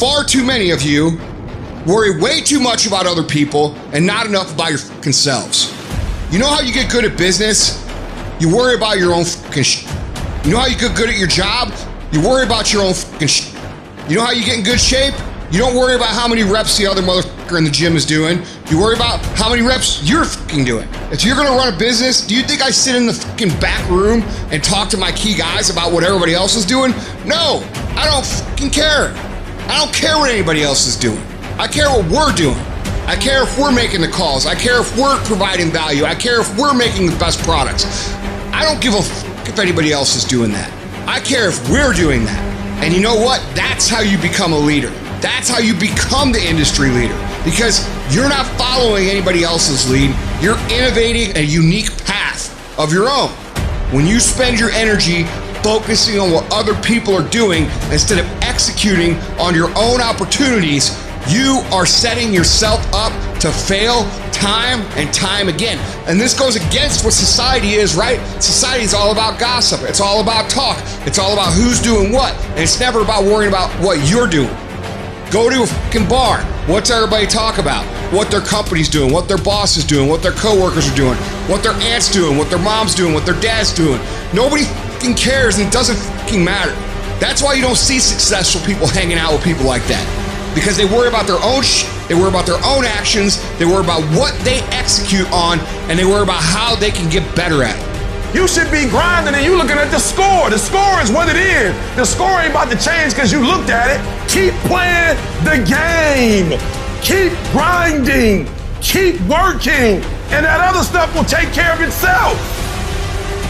far too many of you worry way too much about other people and not enough about your fucking selves. You know how you get good at business? You worry about your own fucking shit. You know how you get good at your job? You worry about your own fucking shit. You know how you get in good shape? You don't worry about how many reps the other motherfucker in the gym is doing. You worry about how many reps you're fucking doing. If you're gonna run a business, do you think I sit in the fucking back room and talk to my key guys about what everybody else is doing? No, I don't fucking care. I don't care what anybody else is doing. I care what we're doing. I care if we're making the calls. I care if we're providing value. I care if we're making the best products. I don't give a fuck if anybody else is doing that. I care if we're doing that. And you know what? That's how you become a leader. That's how you become the industry leader, because you're not following anybody else's lead. You're innovating a unique path of your own. When you spend your energy focusing on what other people are doing instead of executing on your own opportunities, you are setting yourself up to fail time and time again. And this goes against what society is, right? Society is all about gossip. It's all about talk. It's all about who's doing what. And it's never about worrying about what you're doing. Go to a fucking bar. What's everybody talk about? What their company's doing, what their boss is doing, what their coworkers are doing, what their aunt's doing, what their mom's doing, what their dad's doing. Nobody fucking cares, and it doesn't fucking matter. That's why you don't see successful people hanging out with people like that. Because they worry about their own shit, they worry about their own actions, they worry about what they execute on, and they worry about how they can get better at it. You should be grinding and you looking at the score. The score is what it is. The score ain't about to change because you looked at it. Keep playing the game. Keep grinding. Keep working. And that other stuff will take care of itself.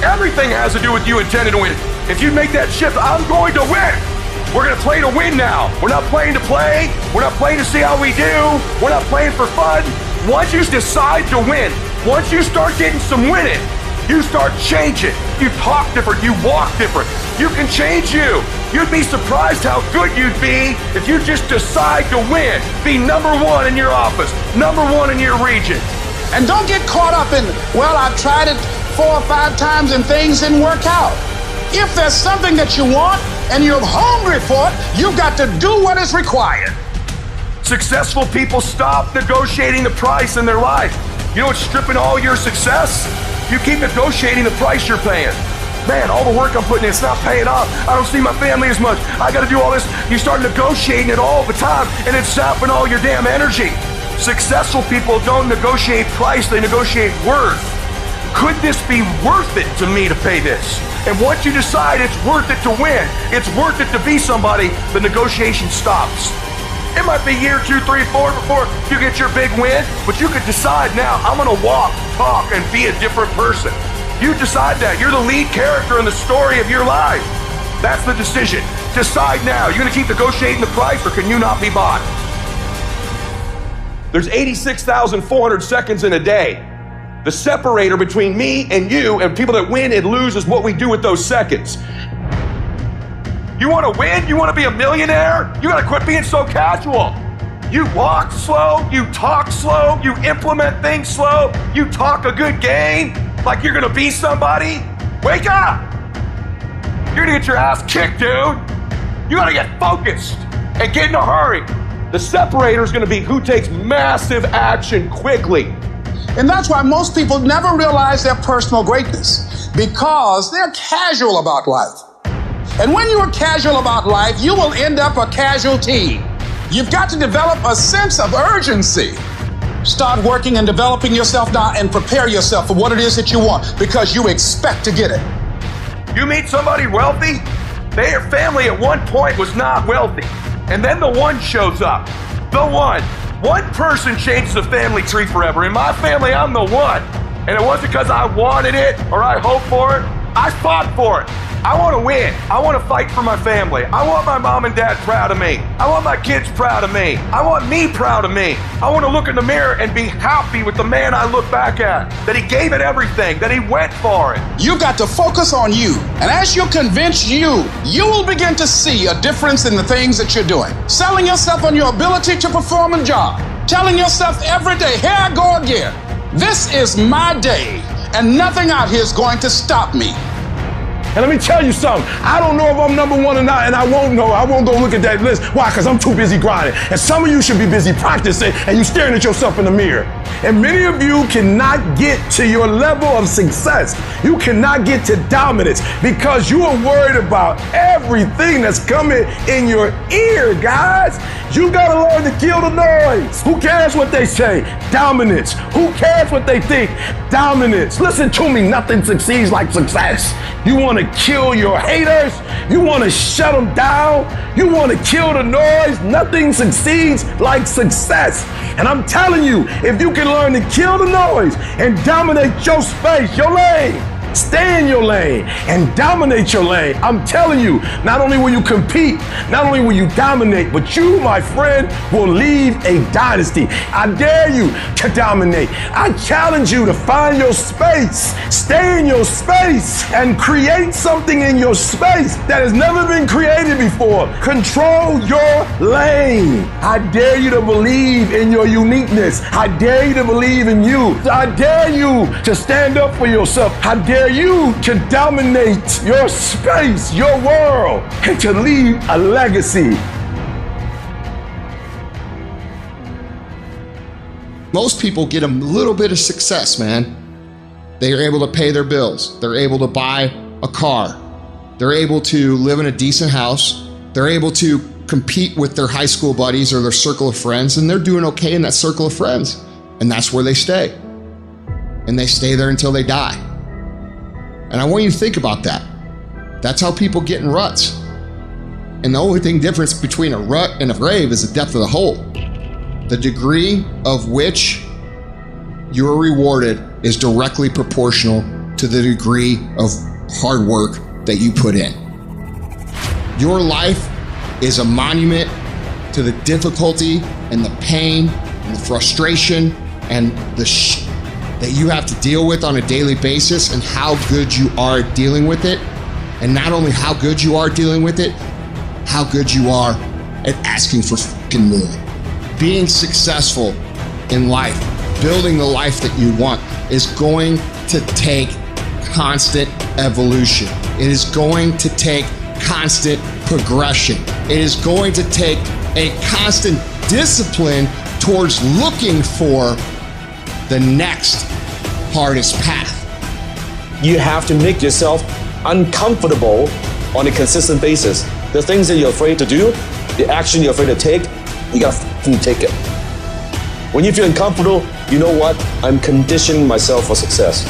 Everything has to do with you intending to win. If you make that shift, I'm going to win. We're going to play to win now. We're not playing to play. We're not playing to see how we do. We're not playing for fun. Once you decide to win, once you start getting some winning, you start changing. You talk different. You walk different. You can change you. You'd be surprised how good you'd be if you just decide to win. Be number one in your office, number one in your region. And don't get caught up in, well, I've tried it 4 or 5 times and things didn't work out. If there's something that you want and you're hungry for it, you've got to do what is required. Successful people stop negotiating the price in their life. You know what's stripping all your success? You keep negotiating the price you're paying. Man, all the work I'm putting in, it's not paying off. I don't see my family as much. I got to do all this. You start negotiating it all the time, and it's sapping all your damn energy. Successful people don't negotiate price, they negotiate worth. Could this be worth it to me to pay this? And once you decide it's worth it to win, it's worth it to be somebody, the negotiation stops. It might be year 2, 3, 4 before you get your big win, but you could decide now, I'm gonna walk, talk, and be a different person. You decide that. You're the lead character in the story of your life. That's the decision. Decide now. You're gonna keep negotiating the price, or can you not be bought? There's 86,400 seconds in a day. The separator between me and you and people that win and lose is what we do with those seconds. You want to win? You want to be a millionaire? You got to quit being so casual. You walk slow, you talk slow, you implement things slow, you talk a good game like you're going to be somebody. Wake up! You're going to get your ass kicked, dude. You got to get focused and get in a hurry. The separator is going to be who takes massive action quickly. And that's why most people never realize their personal greatness, because they're casual about life. And when you are casual about life, you will end up a casualty. You've got to develop a sense of urgency. Start working and developing yourself now and prepare yourself for what it is that you want, because you expect to get it. You meet somebody wealthy, their family at one point was not wealthy. And then the one shows up. The one. One person changes the family tree forever. In my family, I'm the one. And it wasn't because I wanted it or I hoped for it. I fought for it. I want to win. I want to fight for my family. I want my mom and dad proud of me. I want my kids proud of me. I want me proud of me. I want to look in the mirror and be happy with the man I look back at, that he gave it everything, that he went for it. You've got to focus on you. And as you convince you will begin to see a difference in the things that you're doing. Selling yourself on your ability to perform a job. Telling yourself every day, here I go again. This is my day, and nothing out here is going to stop me. And let me tell you something, I don't know if I'm number one or not, and I won't know. I won't go look at that list. Why? Because I'm too busy grinding. And some of you should be busy practicing, and you staring at yourself in the mirror. And many of you cannot get to your level of success. You cannot get to dominance because you are worried about everything that's coming in your ear, guys. You gotta learn to kill the noise. Who cares what they say? Dominance. Who cares what they think? Dominance. Listen to me, nothing succeeds like success. You wanna kill your haters? You wanna shut them down? You wanna kill the noise? Nothing succeeds like success. And I'm telling you, if you can learn to kill the noise and dominate your space, your lane, stay in your lane and dominate your lane, I'm telling you, not only will you compete, not only will you dominate, but you, my friend, will leave a dynasty. I dare you to dominate. I challenge you to find your space, stay in your space, and create something in your space that has never been created before. Control your lane. I dare you to believe in your uniqueness. I dare you to believe in you. I dare you to stand up for yourself. I dare you to dominate your space, your world, and to leave a legacy. Most people get a little bit of success, man. They are able to pay their bills. They're able to buy a car. They're able to live in a decent house. They're able to compete with their high school buddies or their circle of friends, and they're doing okay in that circle of friends. And that's where they stay. And they stay there until they die. And I want you to think about that. That's how people get in ruts. And the only difference between a rut and a grave is the depth of the hole. The degree of which you are rewarded is directly proportional to the degree of hard work that you put in. Your life is a monument to the difficulty and the pain and the frustration and the that you have to deal with on a daily basis, and how good you are dealing with it. And not only how good you are dealing with it, how good you are at asking for fucking more. Being successful in life, building the life that you want, is going to take constant evolution. It is going to take constant progression. It is going to take a constant discipline towards looking for the next hardest path. You have to make yourself uncomfortable on a consistent basis. The things that you're afraid to do, the action you're afraid to take, you gotta take it. When you feel uncomfortable, you know what? I'm conditioning myself for success.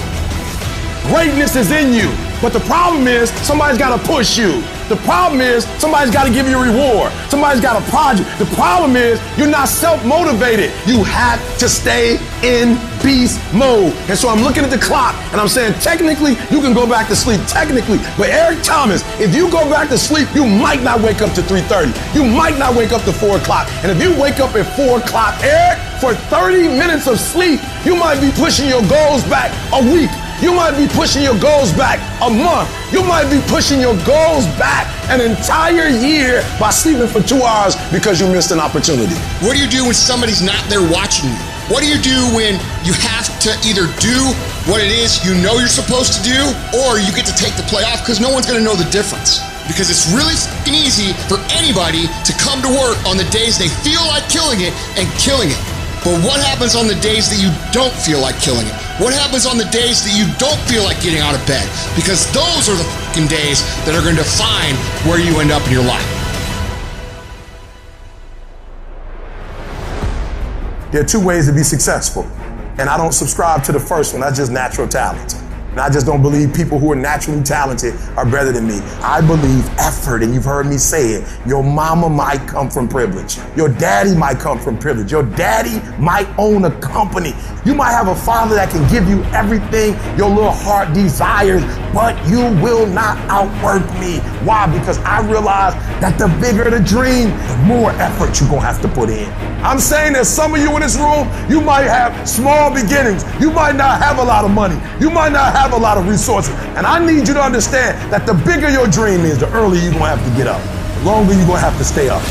Greatness is in you, but the problem is somebody's gotta push you. The problem is somebody's gotta give you a reward. Somebody's got a project. The problem is you're not self-motivated. You have to stay in beast mode. And so I'm looking at the clock and I'm saying, technically, you can go back to sleep, technically. But Eric Thomas, if you go back to sleep, you might not wake up to 3:30. You might not wake up to 4 o'clock. And if you wake up at 4 o'clock, Eric, for 30 minutes of sleep, you might be pushing your goals back a week. You might be pushing your goals back a month. You might be pushing your goals back an entire year by sleeping for 2 hours because you missed an opportunity. What do you do when somebody's not there watching you? What do you do when you have to either do what it is you know you're supposed to do, or you get to take the play off because no one's gonna know the difference? Because it's really fucking easy for anybody to come to work on the days they feel like killing it and killing it. But what happens on the days that you don't feel like killing it? What happens on the days that you don't feel like getting out of bed? Because those are the fucking days that are going to define where you end up in your life. There are 2 ways to be successful, and I don't subscribe to the first one. That's just natural talent. And I just don't believe people who are naturally talented are better than me. I believe effort, and you've heard me say it. Your mama might come from privilege. Your daddy might come from privilege. Your daddy might own a company. You might have a father that can give you everything your little heart desires, but you will not outwork me. Why? Because I realize that the bigger the dream, the more effort you're gonna have to put in. I'm saying that some of you in this room, you might have small beginnings. You might not have a lot of money. You might not have a lot of resources. And I need you to understand that the bigger your dream is, the earlier you're gonna have to get up. The longer you're gonna have to stay up.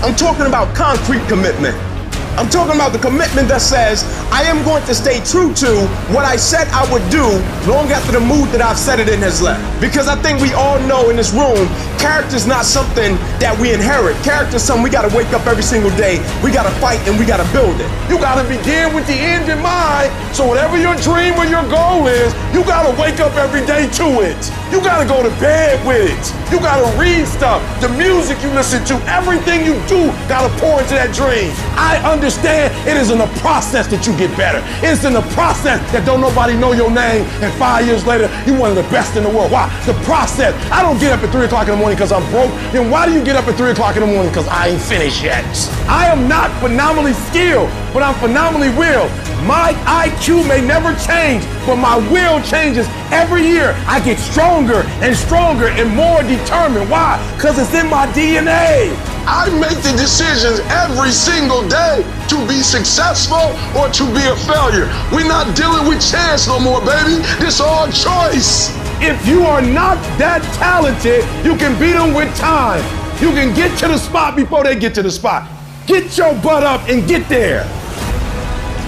I'm talking about concrete commitment. I'm talking about the commitment that says, I am going to stay true to what I said I would do long after the mood that I've said it in has left. Because I think we all know in this room, character is not something that we inherit. Character is something we got to wake up every single day. We got to fight and we got to build it. You got to begin with the end in mind. So whatever your dream or your goal is, you got to wake up every day to it. You got to go to bed with it. You got to read stuff. The music you listen to, everything you do got to pour into that dream. I understand it is in the process that you get better. It's in the process that don't nobody know your name and 5 years later, you one of the best in the world. Why? The process. I don't get up at 3 o'clock in the morning because I'm broke. Then why do you get up at 3 o'clock in the morning? Because I ain't finished yet. I am not phenomenally skilled, but I'm phenomenally willed. My IQ may never change, but my will changes every year. I get stronger and stronger and more determined. Why? Because it's in my DNA. I make the decisions every single day to be successful or to be a failure. We're not dealing with chance no more, baby. This all choice. If you are not that talented, you can beat them with time. You can get to the spot before they get to the spot. Get your butt up and get there.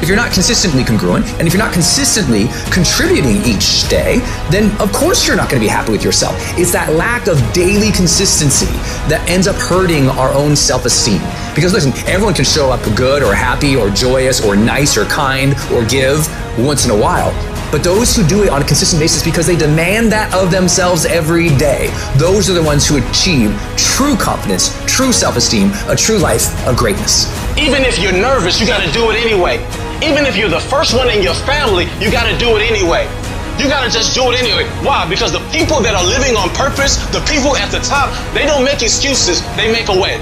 If you're not consistently congruent, and if you're not consistently contributing each day, then of course you're not going to be happy with yourself. It's that lack of daily consistency that ends up hurting our own self-esteem. Because listen, everyone can show up good or happy or joyous or nice or kind or give once in a while. But those who do it on a consistent basis because they demand that of themselves every day, those are the ones who achieve true confidence, true self-esteem, a true life of greatness. Even if you're nervous, you gotta do it anyway. Even if you're the first one in your family, you gotta do it anyway. You gotta just do it anyway. Why? Because the people that are living on purpose, the people at the top, they don't make excuses, they make a way.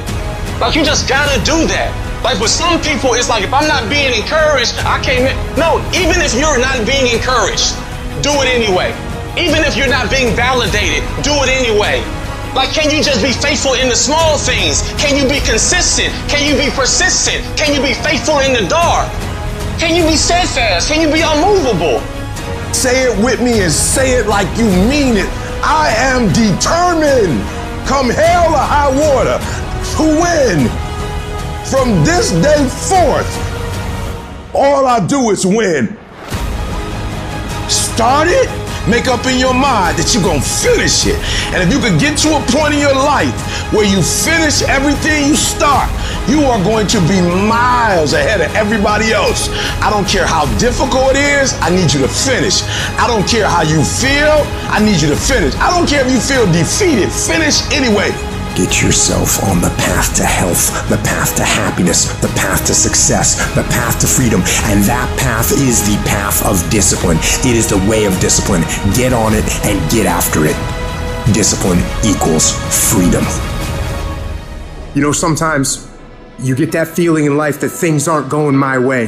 Like, you just gotta do that. Like, with some people, it's like, if I'm not being encouraged, I can't. No, even if you're not being encouraged, do it anyway. Even if you're not being validated, do it anyway. Like, can you just be faithful in the small things? Can you be consistent? Can you be persistent? Can you be faithful in the dark? Can you be steadfast? Can you be unmovable? Say it with me and say it like you mean it. I am determined, come hell or high water, to win. From this day forth, all I do is win. Start it, make up in your mind that you're gonna finish it. And if you could get to a point in your life where you finish everything you start, you are going to be miles ahead of everybody else. I don't care how difficult it is, I need you to finish. I don't care how you feel, I need you to finish. I don't care if you feel defeated, finish anyway. Get yourself on the path to health, the path to happiness, the path to success, the path to freedom. And that path is the path of discipline. It is the way of discipline. Get on it and get after it. Discipline equals freedom. You know, sometimes you get that feeling in life that things aren't going my way.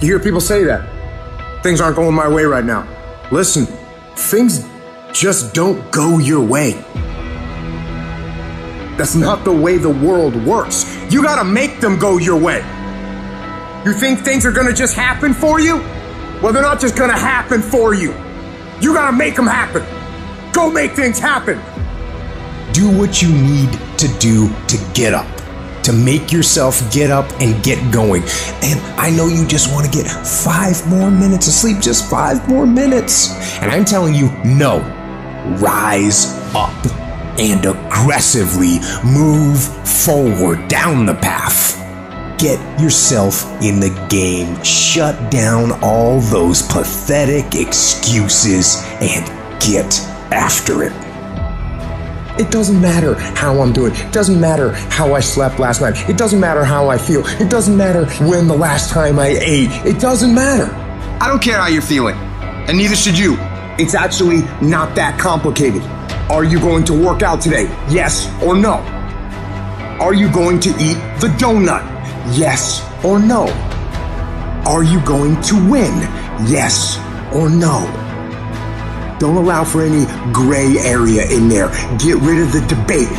You hear people say that. Things aren't going my way right now. Listen, things just don't go your way. That's not the way the world works. You gotta make them go your way. You think things are gonna just happen for you? Well, they're not just gonna happen for you. You gotta make them happen. Go make things happen. Do what you need to do to get up, to make yourself get up and get going. And I know you just want to get 5 more minutes of sleep, just 5 more minutes. And I'm telling you, no, rise up and aggressively move forward down the path. Get yourself in the game. Shut down all those pathetic excuses and get after it. It doesn't matter how I'm doing. It doesn't matter how I slept last night. It doesn't matter how I feel. It doesn't matter when the last time I ate. It doesn't matter. I don't care how you're feeling, and neither should you. It's actually not that complicated. Are you going to work out today? Yes or no? Are you going to eat the donut? Yes or no? Are you going to win? Yes or no? Don't allow for any gray area in there. Get rid of the debate.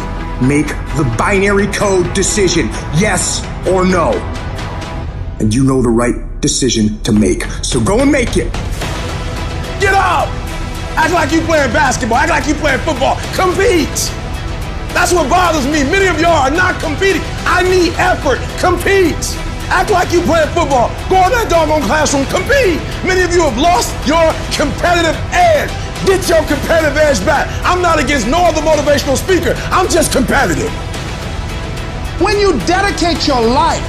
Make the binary code decision, yes or no. And you know the right decision to make. So go and make it. Get up! Act like you playing basketball. Act like you playing football. Compete! That's what bothers me. Many of y'all are not competing. I need effort. Compete! Act like you playing football. Go in that doggone classroom, compete. Many of you have lost your competitive edge. Get your competitive edge back. I'm not against no other motivational speaker. I'm just competitive. When you dedicate your life,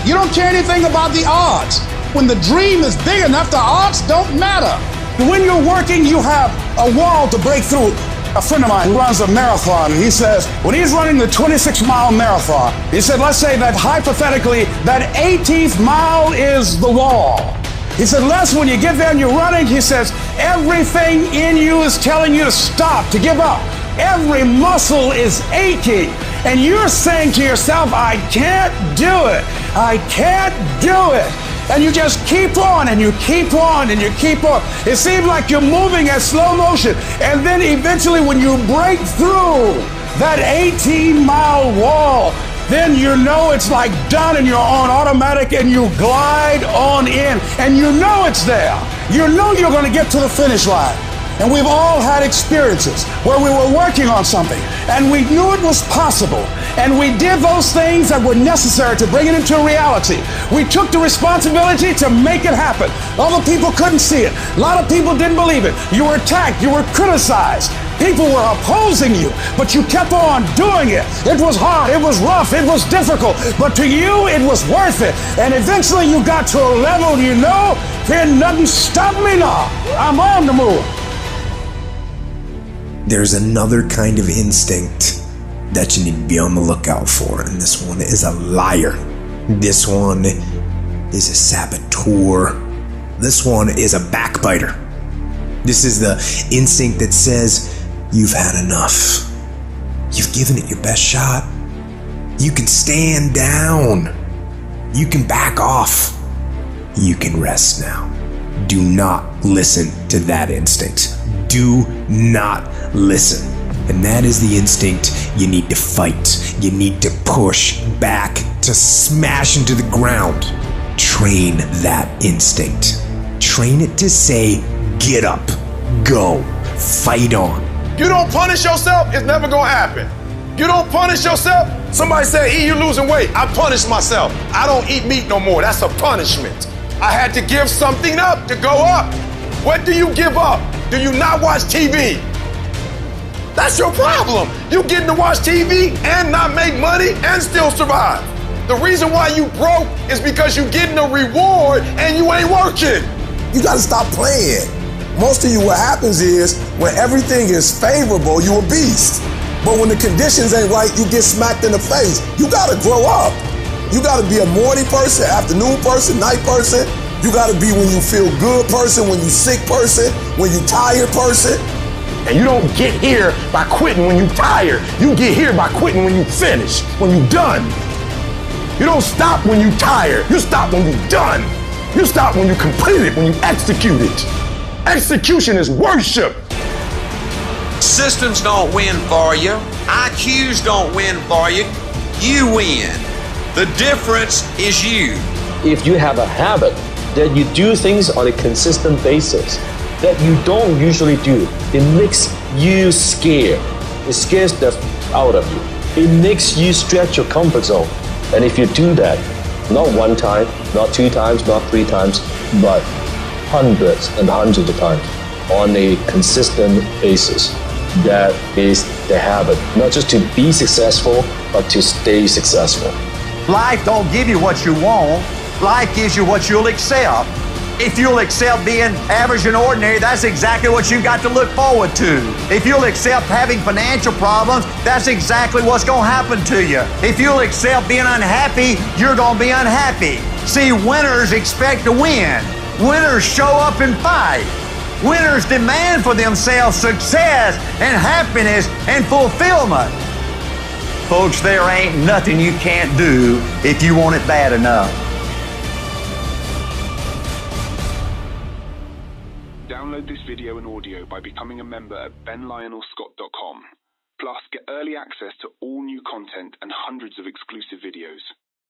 you don't care anything about the odds. When the dream is big enough, the odds don't matter. When you're working, you have a wall to break through. A friend of mine who runs a marathon, he says, when he's running the 26-mile marathon, he said, let's say that hypothetically, that 18th mile is the wall. He said, Les, when you get there and you're running, he says, everything in you is telling you to stop, to give up. Every muscle is aching. And you're saying to yourself, I can't do it. I can't do it. And you just keep on and you keep on and you keep on. It seems like you're moving at slow motion. And then eventually when you break through that 18-mile wall, then you know it's like done and you're on automatic and you glide on in and you know it's there. You know you're going to get to the finish line. And we've all had experiences where we were working on something and we knew it was possible. And we did those things that were necessary to bring it into reality. We took the responsibility to make it happen. Other people couldn't see it. A lot of people didn't believe it. You were attacked. You were criticized. People were opposing you, but you kept on doing it. It was hard. It was rough. It was difficult. But to you, it was worth it. And eventually you got to a level, you know, can nothing stop me now. I'm on the move. There's another kind of instinct that you need to be on the lookout for, and this one is a liar. This one is a saboteur. This one is a backbiter. This is the instinct that says, you've had enough. You've given it your best shot. You can stand down. You can back off. You can rest now. Do not listen to that instinct. Do not listen. And that is the instinct you need to fight. You need to push back, to smash into the ground. Train that instinct. Train it to say, get up, go, fight on. You don't punish yourself, it's never gonna happen. You don't punish yourself. Somebody said, E, you losing weight. I punish myself. I don't eat meat no more. That's a punishment. I had to give something up to go up. What do you give up? Do you not watch TV? That's your problem. You getting to watch TV and not make money and still survive. The reason why you broke is because you getting a reward and you ain't working. You gotta stop playing. Most of you, what happens is when everything is favorable, you a beast. But when the conditions ain't right, you get smacked in the face. You gotta grow up. You gotta be a morning person, afternoon person, night person. You gotta be when you feel good person, when you sick person, when you tired person. And you don't get here by quitting when you tired. You get here by quitting when you finish, when you done. You don't stop when you tired. You stop when you done. You stop when you complete it, when you execute it. Execution is worship. Systems don't win for you. IQs don't win for you. You win. The difference is you. If you have a habit that you do things on a consistent basis that you don't usually do, it makes you scared. It scares the out of you. It makes you stretch your comfort zone. And if you do that, not one time, not two times, not three times, but hundreds and hundreds of times on a consistent basis, that is the habit. Not just to be successful, but to stay successful. Life don't give you what you want. Life gives you what you'll accept. If you'll accept being average and ordinary, that's exactly what you've got to look forward to. If you'll accept having financial problems, that's exactly what's going to happen to you. If you'll accept being unhappy, you're going to be unhappy. See, winners expect to win. Winners show up and fight. Winners demand for themselves success and happiness and fulfillment. Folks, there ain't nothing you can't do if you want it bad enough. Download this video and audio by becoming a member at benlionelscott.com. Plus, get early access to all new content and hundreds of exclusive videos.